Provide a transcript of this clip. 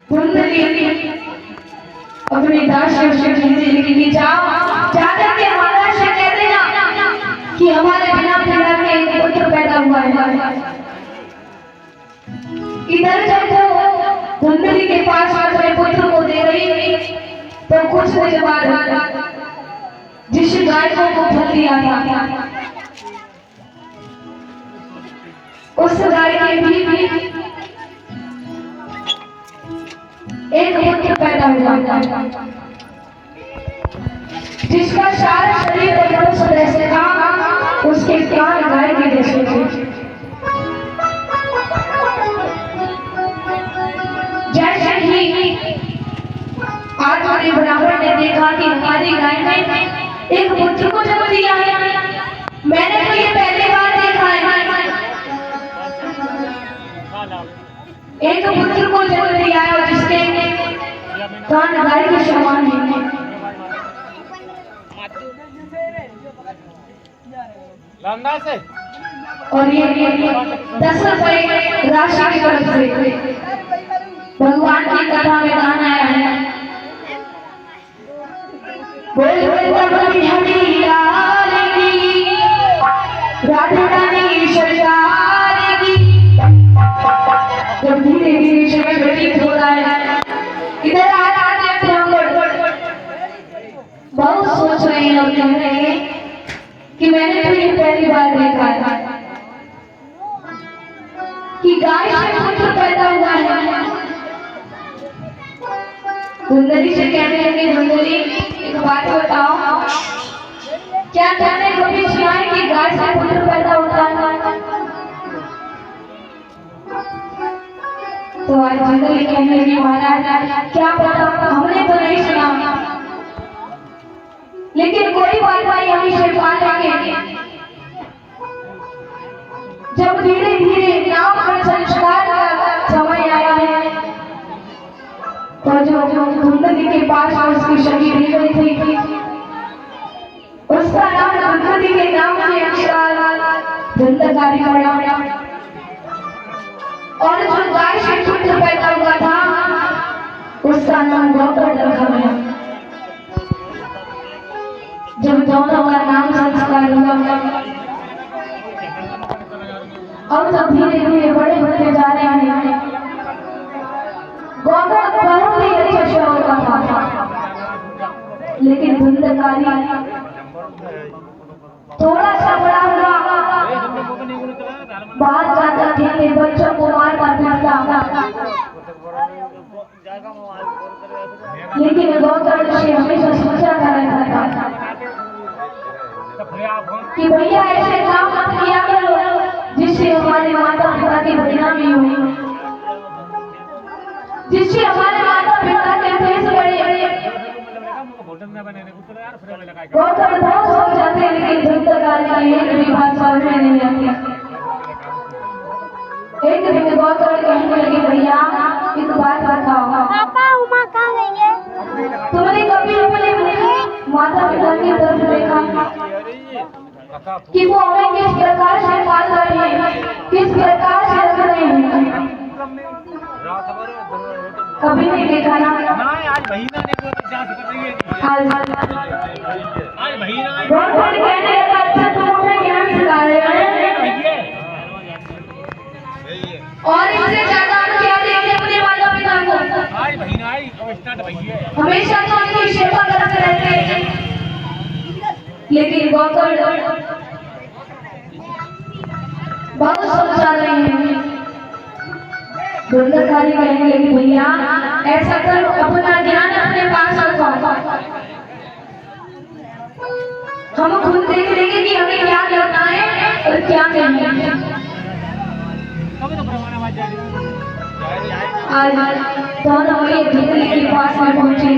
धुंधली अपनी दास से लेके जाओ, जाकर के हमारा से कह देना कि हमारे बिना पिता के एक पुत्र पैदा हुआ है। इधर जब वो धुंधली के पास अपने पुत्र को दे रही तो कुछ देर बाद जिस गाय को फल दिया था उस गाय के भी एक पुत्र पैदा हुआ था जिसका सारा शरीर मनुष्य जैसे था, उसके कान गाय के जैसे थे। जैसे ही आज हमारे ब्राह्मण ने देखा कि हमारी गाय ने एक पुत्र को जन्म दिया है, मैंने तो ये पहली बार देखा है, एक पुत्र को जन्म दिया है और जिसके कान गाय के समान है। और ये 10 रुपए राशि की तरफ से भगवान की कथा में गाना आया है। बोल वृंदावन हरी लाल की, राधा रानी सरकार की। जब धीरे धीरे समय व्यतीत हो रहा है, इधर आते ब्राह्मण बहुत सोच रहे हैं और कह रहे हैं कि मैंने तो ये पहली बार देखा है कि गाय से पुत्र पैदा हुआ है। धुंधली से कहने लगे, धुंधली एक बात बताओ, क्या तुमने कभी सुना है कि गाय से पुत्र पैदा होता है? तो आज धुंधली कहने लगी, महाराज क्या पता, हमने तो नहीं सुना, लेकिन कोई बात नहीं, हम इसे पालेंगे। जब धीरे धीरे नाम और संस्कार का समय आया है तो जो धुंधली के पास उसकी शरीर दी गई थी, उसका नाम धुंधली के नाम के अनुसार धुंधकारी पड़ा और जो गाय से पुत्र पैदा हुआ था उसका नाम गौतम रखा गया। जब दोनों का नाम संस्कार हुआ और तब धीरे धीरे बड़े होते जा रहे हैं। गौतम बहुत ही अच्छा शौक था, लेकिन धुंधकारी थोड़ा सा बड़ा हुआ, बाहर जाता थे बच्चों को मारता पीटता, लेकिन गौतम से हमेशा सोचा रहता था कि भैया ऐसे काम मत किया करो जिससे हमारे माता पिता की बदनामी हो, जिससे हमारे माता पिता के देश बड़े। गौतम बहुत सोच जाते, लेकिन धुंधकारी का एक भी बात समझ में नहीं आती। एक दिन गौतम कहने लगे, भैया एक बात बताओ, पापा उमा कहाँ गई है? तुमने कभी अपने माता पिता की तरफ देखा कि वो हमें किस प्रकार से पाल रहे हैं, किस प्रकार से रख रहे हैं? कभी नहीं देखा ना। आज महीना ने जांच कर रही है। आज महीना कहने लगा, अच्छा तुम हमें ज्ञान सिखा रहे हैं और इससे ज्यादा हम क्या देंगे अपने माता पिता को? आज महीना आई स्टार्ट भई है, हमेशा तो उनकी सेवा करते रहते हैं, लेकिन गौतम बहुत सोचा रहे हैं। धुंधकारी कहने लगी, भैया ऐसा करो, अपना ज्ञान अपने पास रखो, हम खुद देख लेंगे कि हमें क्या करना है और क्या नहीं। आज दोनों ये धुंधली के पास में पहुंचे।